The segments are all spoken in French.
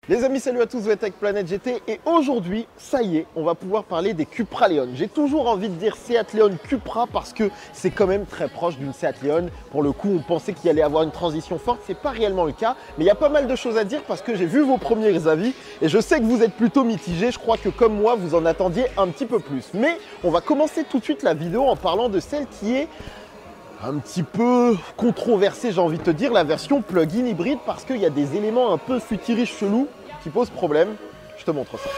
Les amis, salut à tous, vous êtes avec Planète GT et aujourd'hui, ça y est, on va pouvoir parler des Cupra Leon. J'ai toujours envie de dire Seat Leon Cupra parce que c'est quand même très proche d'une Seat Leon. Pour le coup, on pensait qu'il allait avoir une transition forte, c'est pas réellement le cas. Mais il y a pas mal de choses à dire parce que j'ai vu vos premiers avis et je sais que vous êtes plutôt mitigés. Je crois que comme moi, vous en attendiez un petit peu plus. Mais on va commencer tout de suite la vidéo en parlant de celle qui est un petit peu controversée, j'ai envie de te dire, la version plug-in hybride parce qu'il y a des éléments un peu futuristes chelous qui posent problème. Je te montre ça.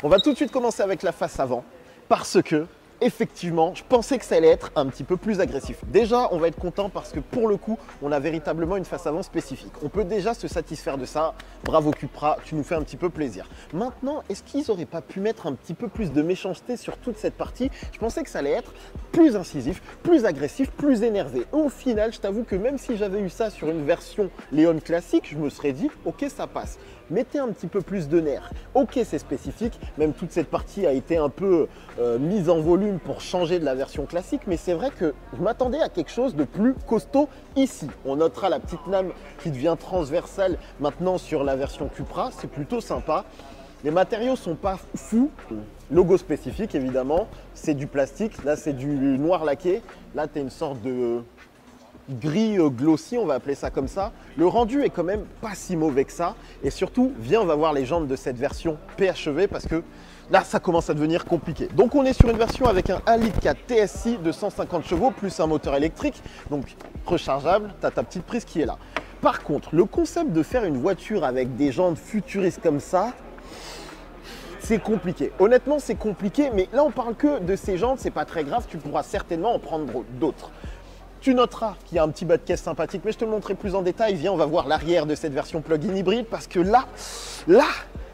On va tout de suite commencer avec la face avant parce que effectivement, je pensais que ça allait être un petit peu plus agressif. Déjà, on va être content parce que pour le coup, on a véritablement une face avant spécifique. On peut déjà se satisfaire de ça. Bravo Cupra, tu nous fais un petit peu plaisir. Maintenant, est-ce qu'ils n'auraient pas pu mettre un petit peu plus de méchanceté sur toute cette partie? Je pensais que ça allait être plus incisif, plus agressif, plus énervé. Au final, je t'avoue que même si j'avais eu ça sur une version Leon classique, je me serais dit, ok, ça passe. Mettez un petit peu plus de nerfs. Ok, c'est spécifique, même toute cette partie a été un peu mise en volume pour changer de la version classique, mais c'est vrai que je m'attendais à quelque chose de plus costaud ici. On notera la petite lame qui devient transversale maintenant sur la version Cupra, c'est plutôt sympa. Les matériaux sont pas fous, logo spécifique évidemment, c'est du plastique, là c'est du noir laqué, là tu as une sorte de gris glossy, on va appeler ça comme ça. Le rendu est quand même pas si mauvais que ça. Et surtout, viens, on va voir les jantes de cette version PHEV parce que là, ça commence à devenir compliqué. Donc, on est sur une version avec un 1,4 litre TSI de 150 chevaux plus un moteur électrique. Donc, rechargeable, tu as ta petite prise qui est là. Par contre, le concept de faire une voiture avec des jantes futuristes comme ça, c'est compliqué. Honnêtement, c'est compliqué. Mais là, on parle que de ces jantes, c'est pas très grave. Tu pourras certainement en prendre d'autres. Tu noteras qu'il y a un petit bas de caisse sympathique, mais je te le montrerai plus en détail. Viens, on va voir l'arrière de cette version plug-in hybride parce que là,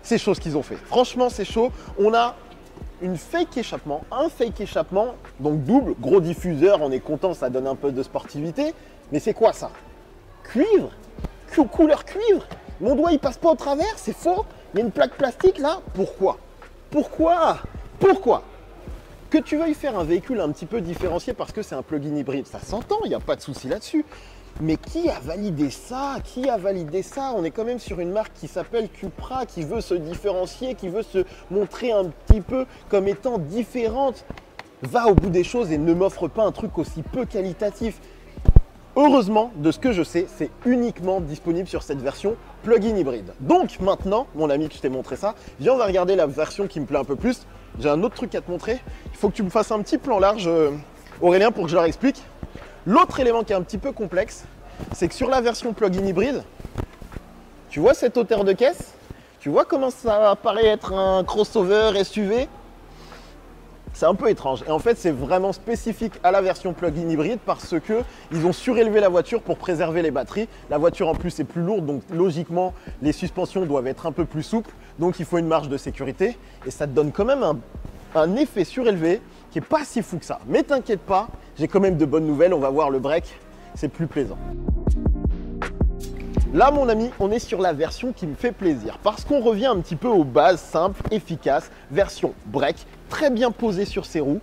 c'est chaud ce qu'ils ont fait. Franchement, c'est chaud. On a une fake échappement, un fake échappement, donc double, gros diffuseur, on est content, ça donne un peu de sportivité. Mais c'est quoi ça? Cuivre? Couleur cuivre? Mon doigt, il passe pas au travers, c'est faux. Il y a une plaque plastique là. Pourquoi? Pourquoi? Que tu veuilles faire un véhicule un petit peu différencié parce que c'est un plug-in hybride, ça s'entend, il n'y a pas de souci là-dessus. Mais qui a validé ça? On est quand même sur une marque qui s'appelle Cupra, qui veut se différencier, qui veut se montrer un petit peu comme étant différente. Va au bout des choses et ne m'offre pas un truc aussi peu qualitatif. Heureusement, de ce que je sais, c'est uniquement disponible sur cette version plug-in hybride. Donc maintenant, mon ami, que je t'ai montré ça, viens, on va regarder la version qui me plaît un peu plus. J'ai un autre truc à te montrer. Il faut que tu me fasses un petit plan large, Aurélien, pour que je leur explique. L'autre élément qui est un petit peu complexe, c'est que sur la version plug-in hybride, tu vois cette hauteur de caisse? Tu vois comment ça paraît être un crossover SUV? C'est un peu étrange. Et en fait, c'est vraiment spécifique à la version plug-in hybride parce qu'ils ont surélevé la voiture pour préserver les batteries. La voiture en plus est plus lourde, donc logiquement, les suspensions doivent être un peu plus souples. Donc, il faut une marge de sécurité. Et ça te donne quand même un effet surélevé qui n'est pas si fou que ça. Mais t'inquiète pas, j'ai quand même de bonnes nouvelles. On va voir le break, c'est plus plaisant. Là, mon ami, on est sur la version qui me fait plaisir parce qu'on revient un petit peu aux bases simples, efficaces, version break, très bien posée sur ses roues,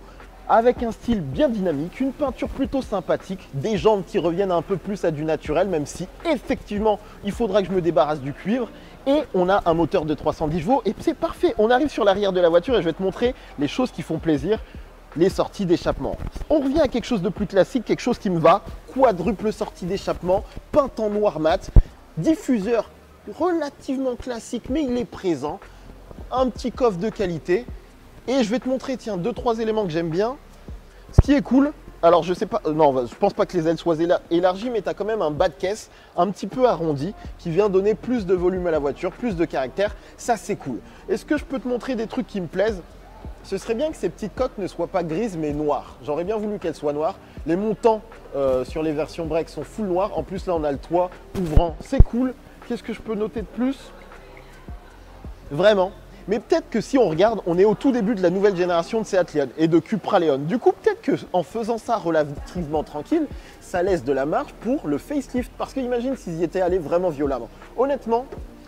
avec un style bien dynamique, une peinture plutôt sympathique, des jantes qui reviennent un peu plus à du naturel, même si effectivement, il faudra que je me débarrasse du cuivre. Et on a un moteur de 310 chevaux et c'est parfait. On arrive sur l'arrière de la voiture et je vais te montrer les choses qui font plaisir. Les sorties d'échappement. On revient à quelque chose de plus classique, quelque chose qui me va. Quadruple sortie d'échappement, peinte en noir mat, diffuseur relativement classique, mais il est présent. Un petit coffre de qualité. Et je vais te montrer, tiens, 2-3 éléments que j'aime bien. Ce qui est cool, alors je sais pas, non, je pense pas que les ailes soient élargies, mais tu as quand même un bas de caisse un petit peu arrondi qui vient donner plus de volume à la voiture, plus de caractère. Ça, c'est cool. Est-ce que je peux te montrer des trucs qui me plaisent? Ce serait bien que ces petites coques ne soient pas grises mais noires. J'aurais bien voulu qu'elles soient noires. Les montants sur les versions break sont full noirs. En plus là on a le toit ouvrant, c'est cool. Qu'est-ce que je peux noter de plus? Vraiment. Mais peut-être que si on regarde, on est au tout début de la nouvelle génération de Seat Leon et de Cupra Leon. Du coup, peut-être qu'en faisant ça relativement tranquille, ça laisse de la marge pour le facelift. Parce que imagine s'ils y étaient allés vraiment violemment. Honnêtement,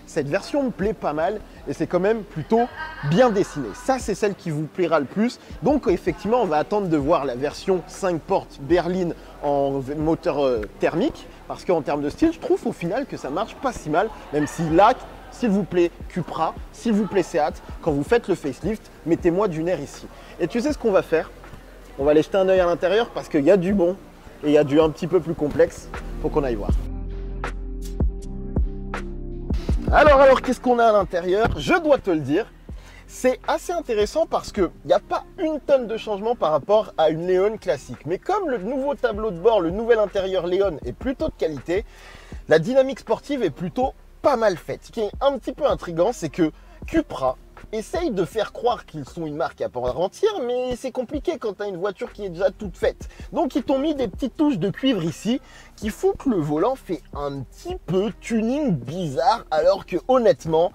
cette version me plaît pas mal et c'est quand même plutôt bien dessiné. Ça, c'est celle qui vous plaira le plus. Donc, effectivement, on va attendre de voir la version 5 portes berline en moteur thermique parce qu'en termes de style, je trouve au final que ça marche pas si mal, même si là, s'il vous plaît, Cupra, s'il vous plaît, Seat, quand vous faites le facelift, mettez-moi du nerf ici. Et tu sais ce qu'on va faire? On va aller jeter un œil à l'intérieur parce qu'il y a du bon et il y a du un petit peu plus complexe. Faut qu'on aille voir. Alors, qu'est-ce qu'on a à l'intérieur? Je dois te le dire, c'est assez intéressant parce qu'il n'y a pas une tonne de changement par rapport à une Leon classique. Mais comme le nouveau tableau de bord, le nouvel intérieur Leon est plutôt de qualité, la dynamique sportive est plutôt pas mal faite. Ce qui est un petit peu intriguant, c'est que Cupra essaye de faire croire qu'ils sont une marque à part entière, mais c'est compliqué quand tu as une voiture qui est déjà toute faite. Donc ils t'ont mis des petites touches de cuivre ici qui font que le volant fait un petit peu tuning bizarre, alors que honnêtement,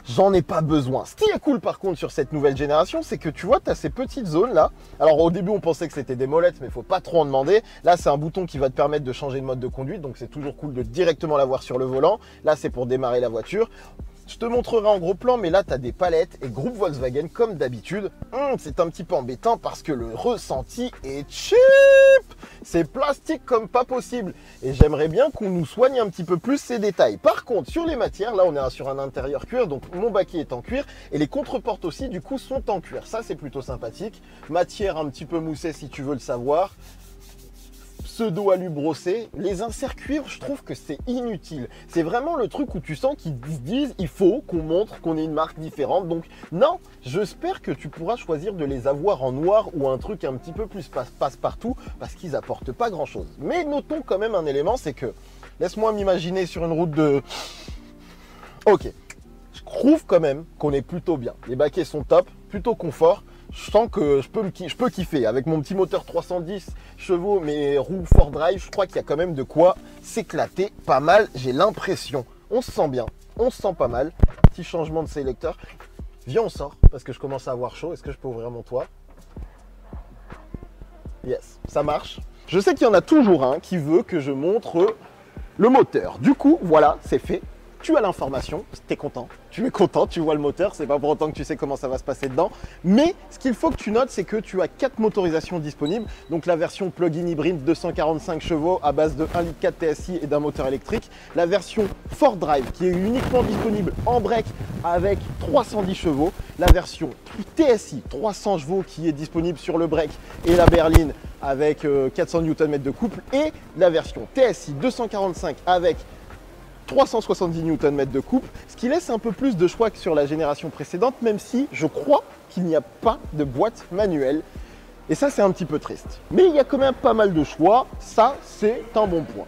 j'en ai pas besoin. Ce qui est cool par contre sur cette nouvelle génération, c'est que tu vois, tu as ces petites zones là. Alors au début, on pensait que c'était des molettes, mais il faut pas trop en demander. Là, c'est un bouton qui va te permettre de changer de mode de conduite, donc c'est toujours cool de directement l'avoir sur le volant. Là, c'est pour démarrer la voiture. Je te montrerai en gros plan, mais là, tu as des palettes et groupe Volkswagen comme d'habitude. C'est un petit peu embêtant parce que le ressenti est cheap. C'est plastique comme pas possible. Et j'aimerais bien qu'on nous soigne un petit peu plus ces détails. Par contre, sur les matières, là, on est sur un intérieur cuir. Donc, mon baquet est en cuir. Et les contreportes aussi, du coup, sont en cuir. Ça, c'est plutôt sympathique. Matière un petit peu moussée si tu veux le savoir. Pseudo alu brossé, les inserts cuivre, je trouve que c'est inutile. C'est vraiment le truc où tu sens qu'ils disent il faut qu'on montre qu'on est une marque différente. Donc non, j'espère que tu pourras choisir de les avoir en noir ou un truc un petit peu plus passe-partout parce qu'ils apportent pas grand-chose. Mais notons quand même un élément, c'est que laisse-moi m'imaginer sur une route de... Ok, je trouve quand même qu'on est plutôt bien. Les baquets sont top, plutôt confort. Je sens que je peux kiffer. Avec mon petit moteur 310 chevaux, mes roues 4Drive, je crois qu'il y a quand même de quoi s'éclater pas mal, j'ai l'impression. On se sent bien, on se sent pas mal. Petit changement de sélecteur. Viens, on sort, parce que je commence à avoir chaud. Est-ce que je peux ouvrir mon toit? Yes, ça marche. Je sais qu'il y en a toujours un qui veut que je montre le moteur. Du coup, voilà, c'est fait. Tu as l'information, tu es content, tu vois le moteur, c'est pas pour autant que tu sais comment ça va se passer dedans. Mais ce qu'il faut que tu notes, c'est que tu as 4 motorisations disponibles. Donc la version plug-in hybride 245 chevaux à base de 1,4 litre TSI et d'un moteur électrique. La version 4Drive qui est uniquement disponible en break avec 310 chevaux. La version TSI 300 chevaux qui est disponible sur le break et la berline avec 400 Nm de couple. Et la version TSI 245 avec 370 Nm de couple, ce qui laisse un peu plus de choix que sur la génération précédente, même si je crois qu'il n'y a pas de boîte manuelle. Et ça, c'est un petit peu triste. Mais il y a quand même pas mal de choix, ça, c'est un bon point.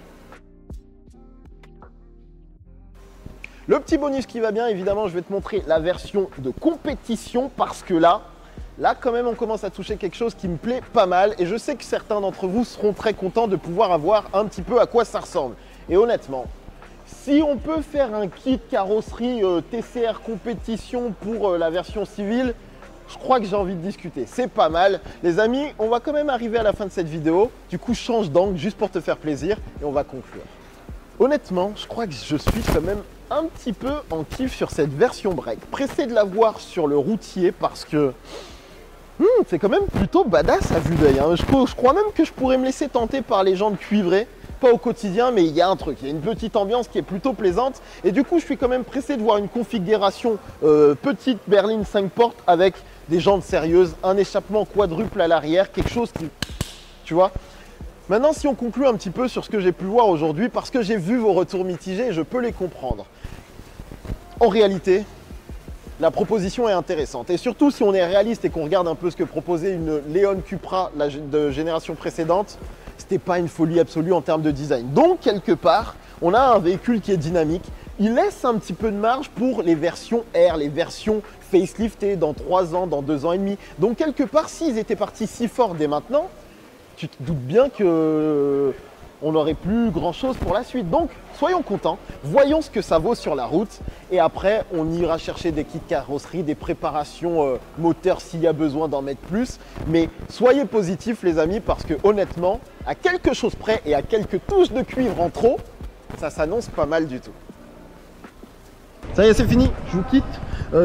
Le petit bonus qui va bien, évidemment, je vais te montrer la version de compétition parce que là, quand même, on commence à toucher quelque chose qui me plaît pas mal et je sais que certains d'entre vous seront très contents de pouvoir avoir un petit peu à quoi ça ressemble. Et honnêtement, si on peut faire un kit carrosserie TCR compétition pour la version civile, je crois que j'ai envie de discuter. C'est pas mal. Les amis, on va quand même arriver à la fin de cette vidéo. Du coup, je change d'angle juste pour te faire plaisir et on va conclure. Honnêtement, je crois que je suis quand même un petit peu en kiff sur cette version break. Pressé de la voir sur le routier parce que c'est quand même plutôt badass à vue d'œil. Hein. Je crois même que je pourrais me laisser tenter par les jantes cuivrées. Pas au quotidien, mais il y a un truc, il y a une petite ambiance qui est plutôt plaisante. Et du coup, je suis quand même pressé de voir une configuration petite berline 5 portes avec des jantes sérieuses, un échappement quadruple à l'arrière, quelque chose qui... Tu vois? Maintenant, si on conclut un petit peu sur ce que j'ai pu voir aujourd'hui, parce que j'ai vu vos retours mitigés, je peux les comprendre. En réalité, la proposition est intéressante. Et surtout, si on est réaliste et qu'on regarde un peu ce que proposait une Leon Cupra de génération précédente, c'était pas une folie absolue en termes de design. Donc, quelque part, on a un véhicule qui est dynamique. Il laisse un petit peu de marge pour les versions R, les versions faceliftées dans 3 ans, dans 2 ans et demi. Donc, quelque part, s'ils étaient partis si fort dès maintenant, tu te doutes bien que on n'aurait plus grand chose pour la suite. Donc, soyons contents, voyons ce que ça vaut sur la route et après, on ira chercher des kits carrosserie, des préparations moteurs s'il y a besoin d'en mettre plus. Mais soyez positifs les amis parce que honnêtement, à quelque chose près et à quelques touches de cuivre en trop, ça s'annonce pas mal du tout. Ça y est, c'est fini, je vous quitte.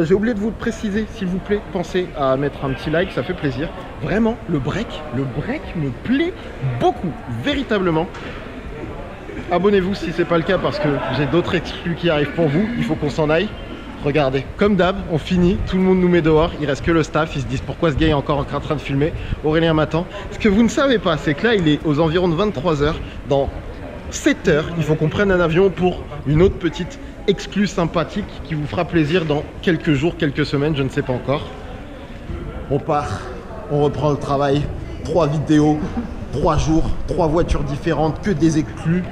J'ai oublié de vous le préciser, s'il vous plaît, pensez à mettre un petit like, ça fait plaisir. Vraiment, le break me plaît beaucoup, véritablement. Abonnez-vous si c'est pas le cas parce que j'ai d'autres exclus qui arrivent pour vous, il faut qu'on s'en aille. Regardez, comme d'hab, on finit, tout le monde nous met dehors, il reste que le staff, ils se disent pourquoi ce gars est encore en train de filmer. Aurélien m'attend. Ce que vous ne savez pas, c'est que là, il est aux environs de 23 h. Dans 7 heures, il faut qu'on prenne un avion pour une autre petite exclus sympathique qui vous fera plaisir dans quelques jours, quelques semaines, je ne sais pas encore. On part, on reprend le travail, 3 vidéos, 3 jours, 3 voitures différentes, que des exclus.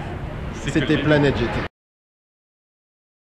C'était Planète GT.